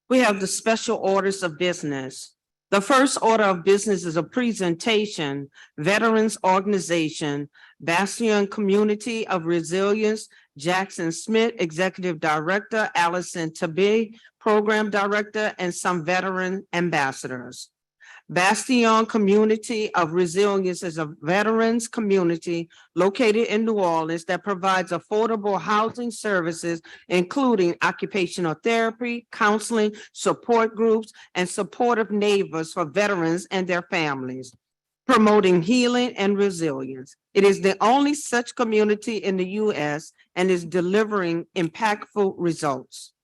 We have the special orders of business. The first order of business is a presentation, Veterans Organization, Bastion Community of Resilience, Jackson Smith, Executive Director, Allison Tabby, Program Director, and some veteran ambassadors. Bastion Community of Resilience is a veterans community located in New Orleans that provides affordable housing services, including occupational therapy, counseling, support groups, and supportive neighbors for veterans and their families, promoting healing and resilience. It is the only such community in the U.S. and is delivering impactful results.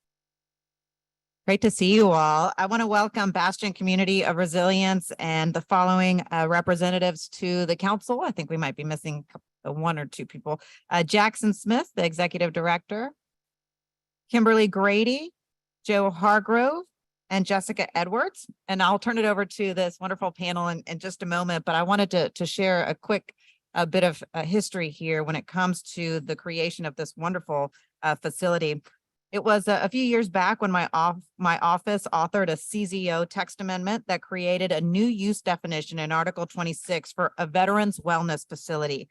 Great to see you all. I want to welcome Bastion Community of Resilience and the following representatives to the council. I think we might be missing one or two people. Jackson Smith, the Executive Director, Kimberly Grady, Joe Hargrove, and Jessica Edwards. And I'll turn it over to this wonderful panel in just a moment, but I wanted to share a quick bit of history here when it comes to the creation of this wonderful facility. It was a few years back when my office authored a CZO text amendment that created a new use definition in Article 26 for a veterans wellness facility.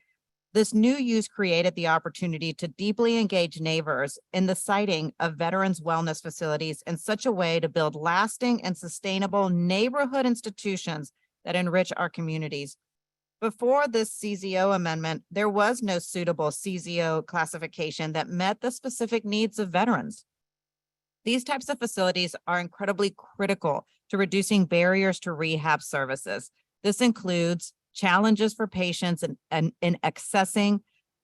This new use created the opportunity to deeply engage neighbors in the siting of veterans wellness facilities in such a way to build lasting and sustainable neighborhood institutions that enrich our communities. Before this CZO amendment, there was no suitable CZO classification that met the specific needs of veterans. These types of facilities are incredibly critical to reducing barriers to rehab services. This includes challenges for patients in accessing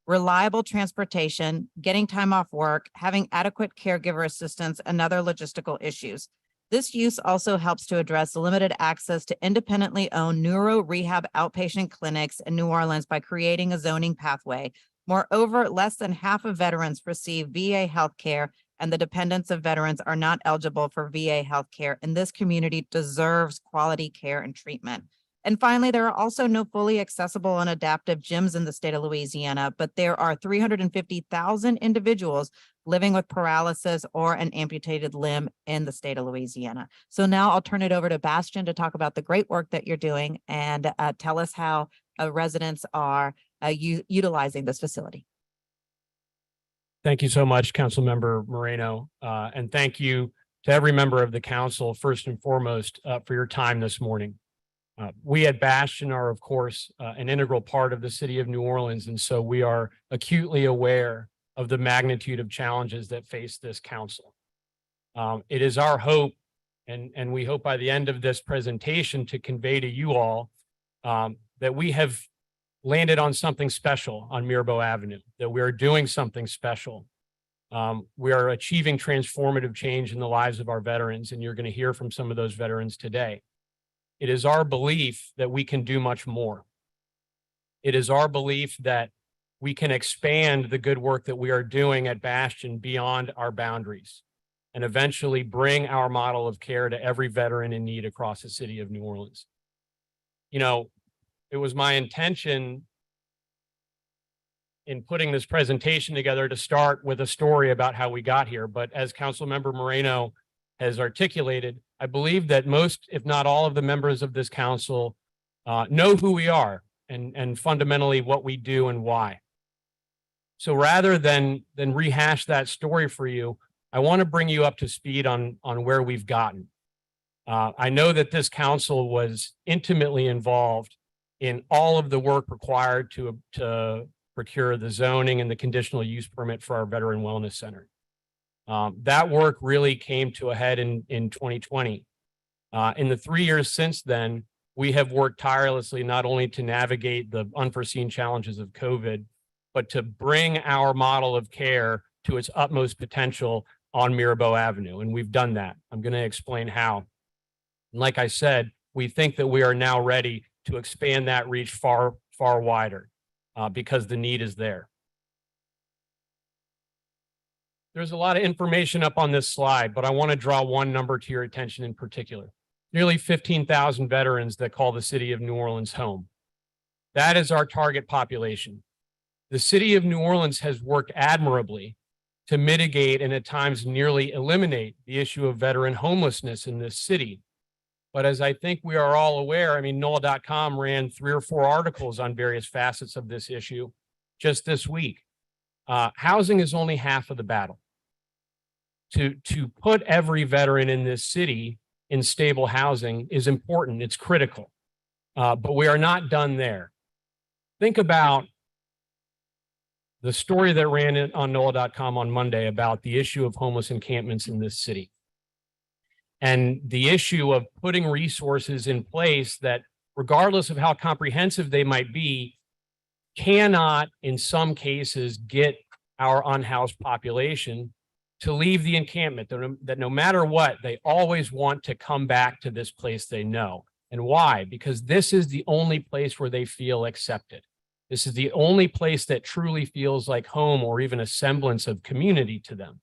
reliable transportation, getting time off work, having adequate caregiver assistance, and other logistical issues. This use also helps to address limited access to independently owned neuro rehab outpatient clinics in New Orleans by creating a zoning pathway. Moreover, less than half of veterans receive VA health care, and the dependents of veterans are not eligible for VA health care, and this community deserves quality care and treatment. And finally, there are also no fully accessible and adaptive gyms in the state of Louisiana, but there are 350,000 individuals living with paralysis or an amputated limb in the state of Louisiana. So now I'll turn it over to Bastion to talk about the great work that you're doing and tell us how residents are utilizing this facility. Thank you so much, Councilmember Moreno, and thank you to every member of the council, first and foremost, for your time this morning. We at Bastion are, of course, an integral part of the city of New Orleans, and so we are acutely aware of the magnitude of challenges that face this council. It is our hope, and we hope by the end of this presentation to convey to you all that we have landed on something special on Mirabeau Avenue, that we are doing something special. We are achieving transformative change in the lives of our veterans, and you're going to hear from some of those veterans today. It is our belief that we can do much more. It is our belief that we can expand the good work that we are doing at Bastion beyond our boundaries and eventually bring our model of care to every veteran in need across the city of New Orleans. You know, it was my intention in putting this presentation together to start with a story about how we got here, but as Councilmember Moreno has articulated, I believe that most, if not all, of the members of this council know who we are and fundamentally what we do and why. So rather than rehash that story for you, I want to bring you up to speed on where we've gotten. I know that this council was intimately involved in all of the work required to procure the zoning and the conditional use permit for our Veteran Wellness Center. That work really came to a head in 2020. In the 3 years since then, we have worked tirelessly not only to navigate the unforeseen challenges of COVID, but to bring our model of care to its utmost potential on Mirabeau Avenue. And we've done that. I'm going to explain how. And like I said, we think that we are now ready to expand that reach far, far wider because the need is there. There's a lot of information up on this slide, but I want to draw one number to your attention in particular. Nearly 15,000 veterans that call the city of New Orleans home. That is our target population. The city of New Orleans has worked admirably to mitigate and at times nearly eliminate the issue of veteran homelessness in this city. But as I think we are all aware, I mean, NOLA.com ran 3 or 4 articles on various facets of this issue just this week. Housing is only half of the battle. To put every veteran in this city in stable housing is important. It's critical. But we are not done there. Think about the story that ran on NOLA.com on Monday about the issue of homeless encampments in this city. And the issue of putting resources in place that, regardless of how comprehensive they might be, cannot, in some cases, get our unhoused population to leave the encampment, that no matter what, they always want to come back to this place they know. And why? Because this is the only place where they feel accepted. This is the only place that truly feels like home or even a semblance of community to them.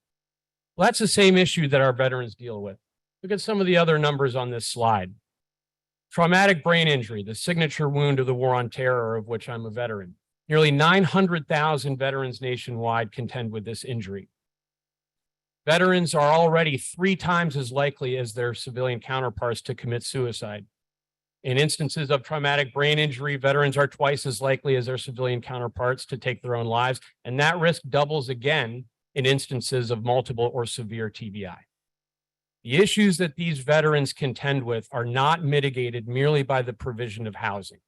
Well, that's the same issue that our veterans deal with. Look at some of the other numbers on this slide. Traumatic brain injury, the signature wound of the war on terror, of which I'm a veteran. Nearly 900,000 veterans nationwide contend with this injury. Veterans are already 3 times as likely as their civilian counterparts to commit suicide. In instances of traumatic brain injury, veterans are twice as likely as their civilian counterparts to take their own lives, and that risk doubles again in instances of multiple or severe TBI. The issues that these veterans contend with are not mitigated merely by the provision of housing.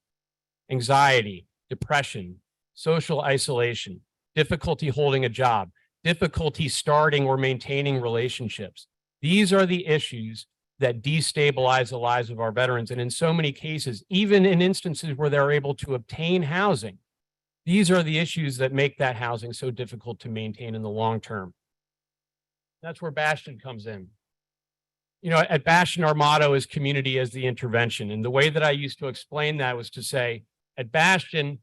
Anxiety, depression, social isolation, difficulty holding a job, difficulty starting or maintaining relationships. These are the issues that destabilize the lives of our veterans. And in so many cases, even in instances where they're able to obtain housing, these are the issues that make that housing so difficult to maintain in the long term. That's where Bastion comes in. You know, at Bastion, our motto is community as the intervention. And the way that I used to explain that was to say, at Bastion,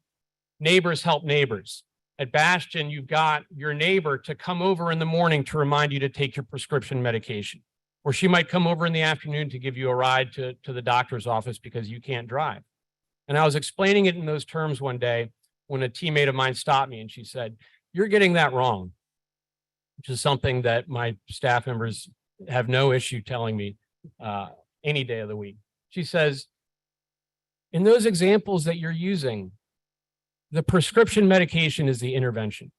neighbors help neighbors. At Bastion, you've got your neighbor to come over in the morning to remind you to take your prescription medication. Or she might come over in the afternoon to give you a ride to the doctor's office because you can't drive. And I was explaining it in those terms one day when a teammate of mine stopped me and she said, "You're getting that wrong," which is something that my staff members have no issue telling me any day of the week. She says, in those examples that you're using, the prescription medication is the intervention.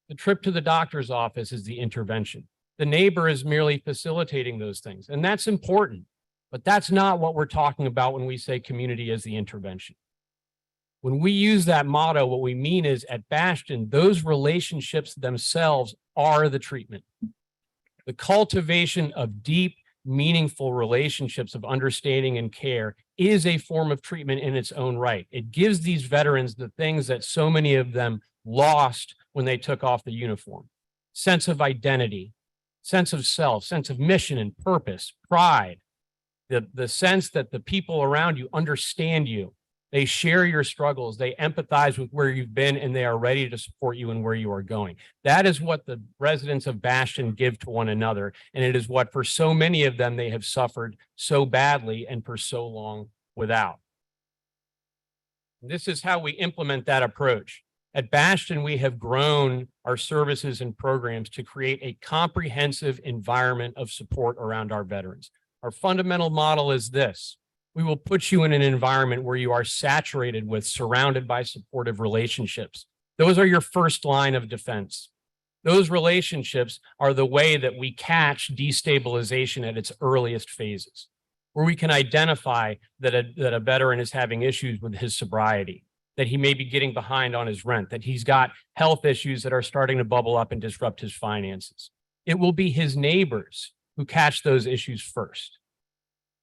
The trip to the doctor's office is the intervention. The neighbor is merely facilitating those things. And that's important, but that's not what we're talking about when we say community as the intervention. When we use that motto, what we mean is at Bastion, those relationships themselves are the treatment. The cultivation of deep, meaningful relationships of understanding and care is a form of treatment in its own right. It gives these veterans the things that so many of them lost when they took off the uniform: sense of identity, sense of self, sense of mission and purpose, pride, the sense that the people around you understand you. They share your struggles. They empathize with where you've been, and they are ready to support you and where you are going. That is what the residents of Bastion give to one another. And it is what, for so many of them, they have suffered so badly and for so long without. This is how we implement that approach. At Bastion, we have grown our services and programs to create a comprehensive environment of support around our veterans. Our fundamental model is this: we will put you in an environment where you are saturated with, surrounded by supportive relationships. Those are your first line of defense. Those relationships are the way that we catch destabilization at its earliest phases, where we can identify that a veteran is having issues with his sobriety, that he may be getting behind on his rent, that he's got health issues that are starting to bubble up and disrupt his finances. It will be his neighbors who catch those issues first.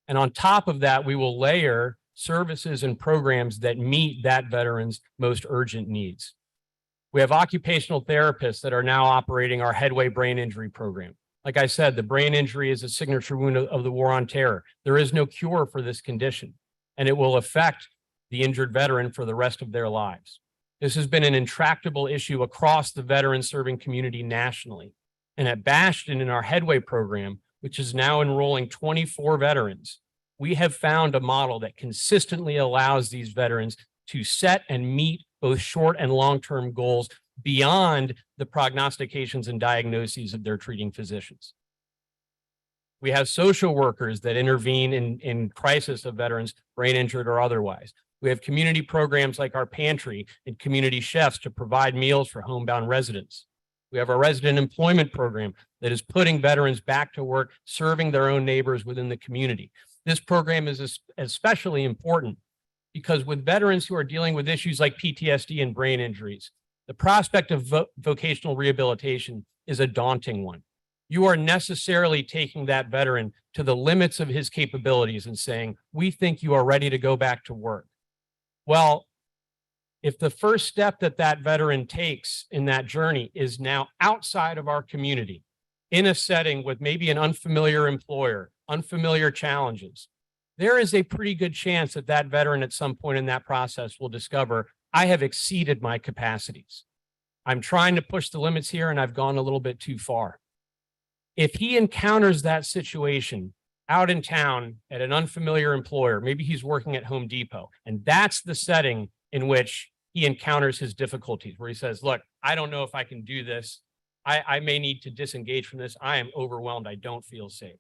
And on top of that, we will layer services and programs that meet that veteran's most urgent needs. We have occupational therapists that are now operating our Headway brain injury program. Like I said, the brain injury is a signature wound of the war on terror. There is no cure for this condition, and it will affect the injured veteran for the rest of their lives. This has been an intractable issue across the veteran serving community nationally. And at Bastion, in our Headway program, which is now enrolling 24 veterans, we have found a model that consistently allows these veterans to set and meet both short and long-term goals beyond the prognostications and diagnoses of their treating physicians. We have social workers that intervene in crisis of veterans, brain injured or otherwise. We have community programs like our pantry and community chefs to provide meals for homebound residents. We have our resident employment program that is putting veterans back to work, serving their own neighbors within the community. This program is especially important because with veterans who are dealing with issues like PTSD and brain injuries, the prospect of vocational rehabilitation is a daunting one. You are necessarily taking that veteran to the limits of his capabilities and saying, we think you are ready to go back to work. Well, if the first step that that veteran takes in that journey is now outside of our community, in a setting with maybe an unfamiliar employer, unfamiliar challenges, there is a pretty good chance that that veteran at some point in that process will discover, I have exceeded my capacities. I'm trying to push the limits here and I've gone a little bit too far. If he encounters that situation out in town at an unfamiliar employer, maybe he's working at Home Depot, and that's the setting in which he encounters his difficulties, where he says, look, I don't know if I can do this. I may need to disengage from this. I am overwhelmed. I don't feel safe.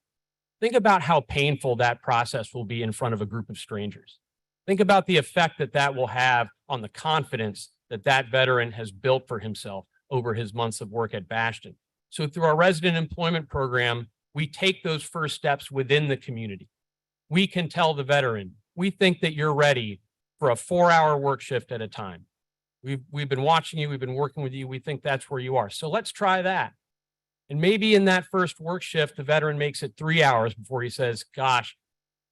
Think about how painful that process will be in front of a group of strangers. Think about the effect that that will have on the confidence that that veteran has built for himself over his months of work at Bastion. So through our resident employment program, we take those first steps within the community. We can tell the veteran, we think that you're ready for a 4-hour work shift at a time. We've been watching you, we've been working with you, we think that's where you are. So let's try that. And maybe in that first work shift, the veteran makes it 3 hours before he says, gosh,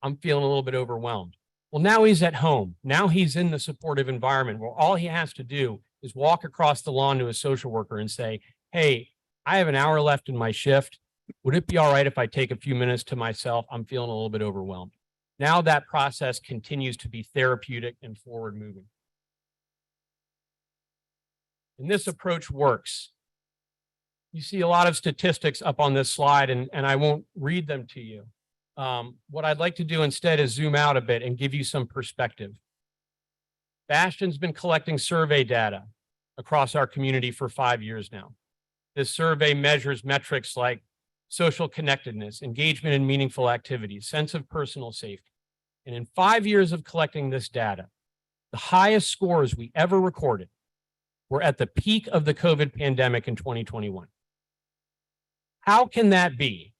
I'm feeling a little bit overwhelmed. Well, now he's at home. Now he's in the supportive environment where all he has to do is walk across the lawn to a social worker and say, hey, I have an hour left in my shift. Would it be all right if I take a few minutes to myself? I'm feeling a little bit overwhelmed. Now that process continues to be therapeutic and forward moving. And this approach works. You see a lot of statistics up on this slide, and I won't read them to you. What I'd like to do instead is zoom out a bit and give you some perspective. Bastion's been collecting survey data across our community for 5 years now. This survey measures metrics like social connectedness, engagement in meaningful activities, sense of personal safety. And in 5 years of collecting this data, the highest scores we ever recorded were at the peak of the COVID pandemic in 2021. How can that be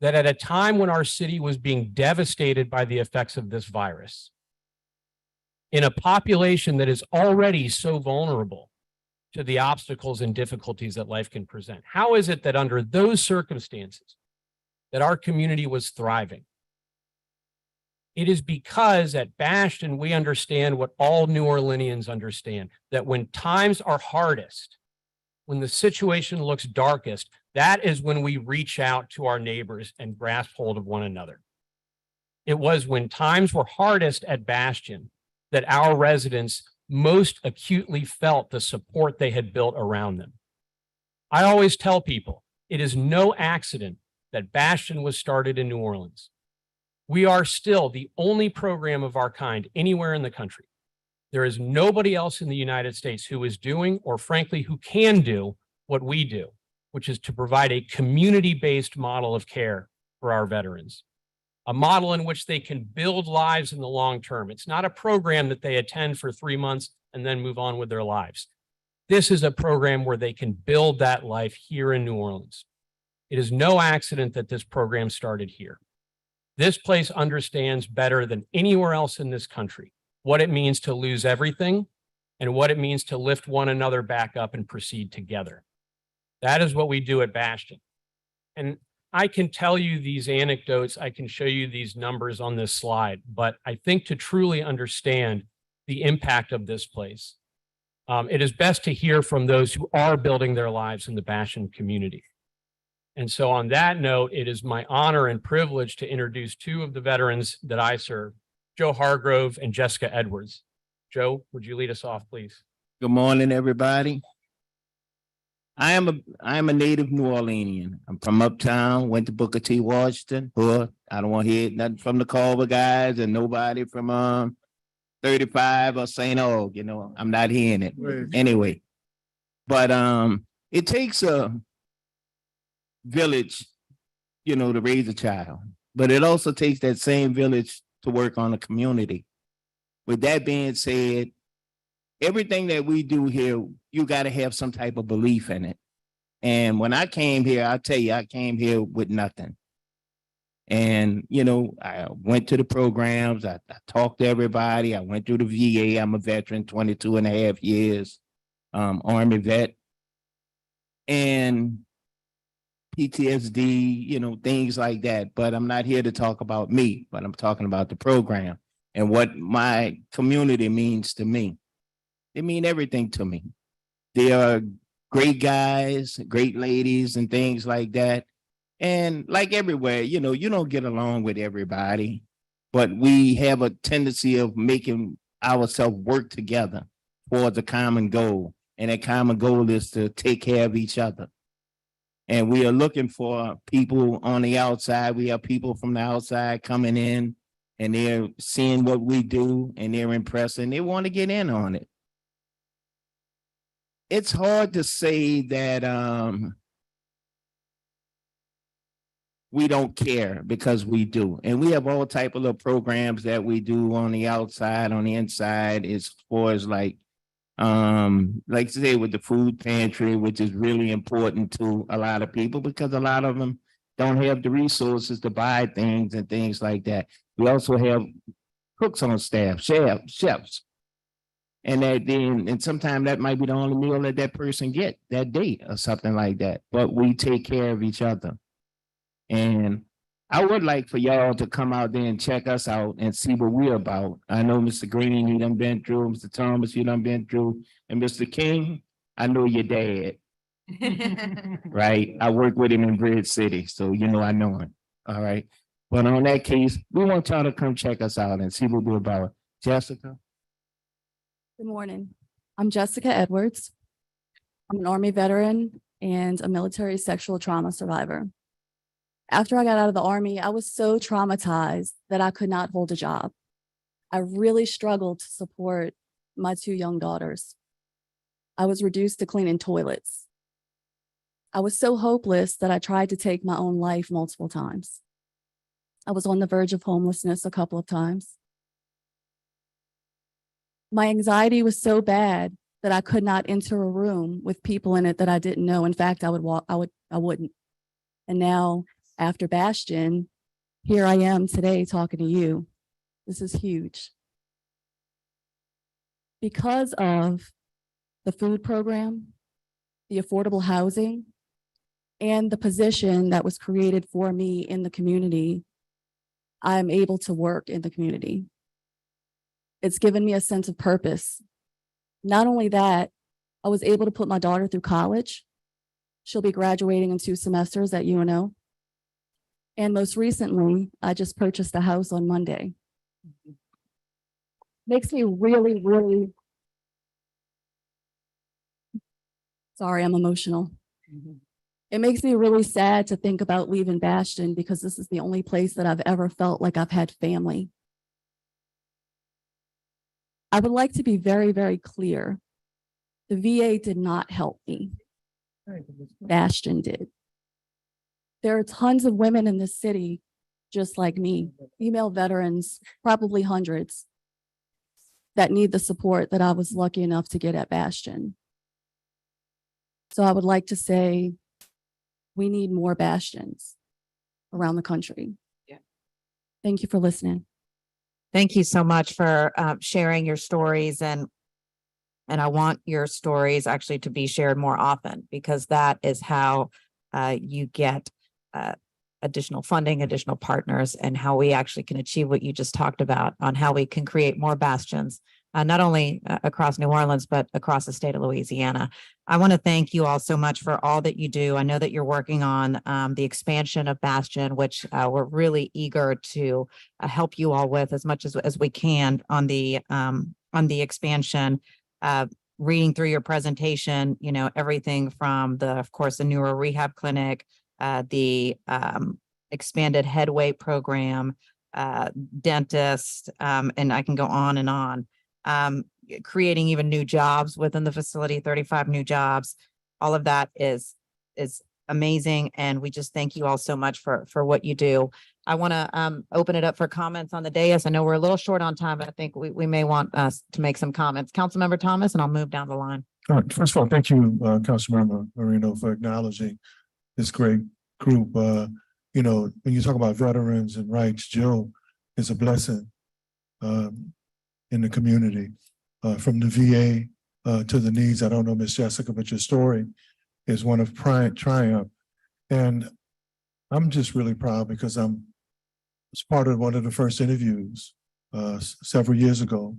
that at a time when our city was being devastated by the effects of this virus, in a population that is already so vulnerable to the obstacles and difficulties that life can present, how is it that under those circumstances that our community was thriving? It is because at Bastion, we understand what all New Orleanians understand, that when times are hardest, when the situation looks darkest, that is when we reach out to our neighbors and grasp hold of one another. It was when times were hardest at Bastion that our residents most acutely felt the support they had built around them. I always tell people, it is no accident that Bastion was started in New Orleans. We are still the only program of our kind anywhere in the country. There is nobody else in the United States who is doing, or frankly, who can do what we do, which is to provide a community-based model of care for our veterans, a model in which they can build lives in the long term. It's not a program that they attend for 3 months and then move on with their lives. This is a program where they can build that life here in New Orleans. It is no accident that this program started here. This place understands better than anywhere else in this country what it means to lose everything and what it means to lift one another back up and proceed together. That is what we do at Bastion. And I can tell you these anecdotes, I can show you these numbers on this slide, but I think to truly understand the impact of this place, it is best to hear from those who are building their lives in the Bastion community. And so on that note, it is my honor and privilege to introduce two of the veterans that I serve, Joe Hargrove and Jessica Edwards. Joe, would you lead us off, please? Good morning, everybody. I am a native New Orleanian. I'm from uptown, went to Booker T. Washington. Hood. I don't want to hear nothing from the Culver guys and nobody from 35 or St. Og, I'm not hearing it. Anyway, But it takes a village, to raise a child, but it also takes that same village to work on a community. With that being said, everything that we do here, you got to have some type of belief in it. And when I came here, I'll tell you, I came here with nothing. And, I went to the programs, I talked to everybody, I went through the VA, I'm a veteran, 22 and a half years, Army vet. And PTSD, things like that. But I'm not here to talk about me, but I'm talking about the program and what my community means to me. They mean everything to me. They are great guys, great ladies, and things like that. And like everywhere, you don't get along with everybody, but we have a tendency of making ourselves work together towards a common goal. And that common goal is to take care of each other. And we are looking for people on the outside. We have people from the outside coming in and they're seeing what we do and they're impressed and they want to get in on it. It's hard to say that we don't care, because we do. And we have all type of little programs that we do on the outside, on the inside, as far as like say with the food pantry, which is really important to a lot of people because a lot of them don't have the resources to buy things and things like that. We also have cooks on staff, chefs. And sometimes that might be the only meal that that person get that day or something like that. But we take care of each other. And I would like for y'all to come out there and check us out and see what we're about. I know Mr. Green, you done been through, Mr. Thomas, you done been through, and Mr. King, I know your dad, right? I work with him in Bridge City, so I know him, all right? But on that case, we want y'all to come check us out and see what we're about. Jessica? Good morning. I'm Jessica Edwards. I'm an Army veteran and a military sexual trauma survivor. After I got out of the Army, I was so traumatized that I could not hold a job. I really struggled to support my 2 young daughters. I was reduced to cleaning toilets. I was so hopeless that I tried to take my own life multiple times. I was on the verge of homelessness a couple of times. My anxiety was so bad that I could not enter a room with people in it that I didn't know. In fact, I wouldn't. And now, after Bastion, here I am today talking to you. This is huge. Because of the food program, the affordable housing, and the position that was created for me in the community, I'm able to work in the community. It's given me a sense of purpose. Not only that, I was able to put my daughter through college. She'll be graduating in 2 semesters at UNO. And most recently, I just purchased a house on Monday. Makes me really, really, sorry, I'm emotional. It makes me really sad to think about leaving Bastion because this is the only place that I've ever felt like I've had family. I would like to be very, very clear. The VA did not help me. Bastion did. There are tons of women in this city just like me, female veterans, probably hundreds, that need the support that I was lucky enough to get at Bastion. So I would like to say we need more Bastions around the country. Yeah. Thank you for listening. Thank you so much for sharing your stories, and I want your stories actually to be shared more often, because that is how you get additional funding, additional partners, and how we actually can achieve what you just talked about on how we can create more bastions, not only across New Orleans, but across the state of Louisiana. I want to thank you all so much for all that you do. I know that you're working on the expansion of Bastion, which we're really eager to help you all with as much as we can on the expansion. Reading through your presentation, everything from of course, the neuro rehab clinic, the expanded head weight program, dentist, and I can go on and on. creating even new jobs within the facility, 35 new jobs. All of that is amazing. And we just thank you all so much for what you do. I want to open it up for comments on the dais. I know we're a little short on time, but I think we may want us to make some comments. Councilmember Thomas, and I'll move down the line. All right. First of all, thank you, Councilmember Marino, for acknowledging this great group. You know, when you talk about veterans and rights, Jill is a blessing in the community, from the VA to the needs. I don't know, Miss Jessica, but your story is one of triumph. And I'm just really proud because I was part of one of the first interviews several years ago,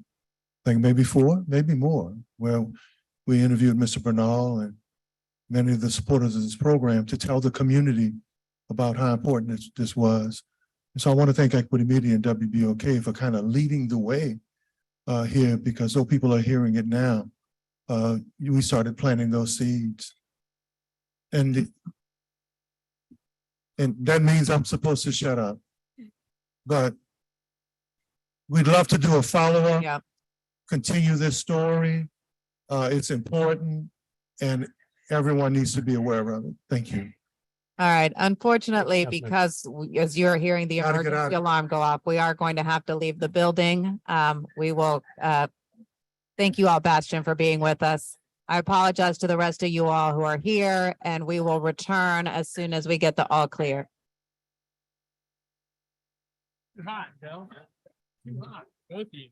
I think maybe 4, maybe more, where we interviewed Mr. Bernal and many of the supporters of this program to tell the community about how important this was. And so I want to thank Equity Media and WBOK for kind of leading the way here, because though people are hearing it now, we started planting those seeds. And that means I'm supposed to shut up. But we'd love to do a follow-up, Yeah. continue this story. It's important and everyone needs to be aware of it. Thank you. All right. Unfortunately, Councilmember. because as you're hearing the Gotta get emergency out. alarm go off, we are going to have to leave the building. We will thank you all, Bastion, for being with us. I apologize to the rest of you all who are here, and we will return as soon as we get the all clear. Too hot, Bill. Too hot. Both of you.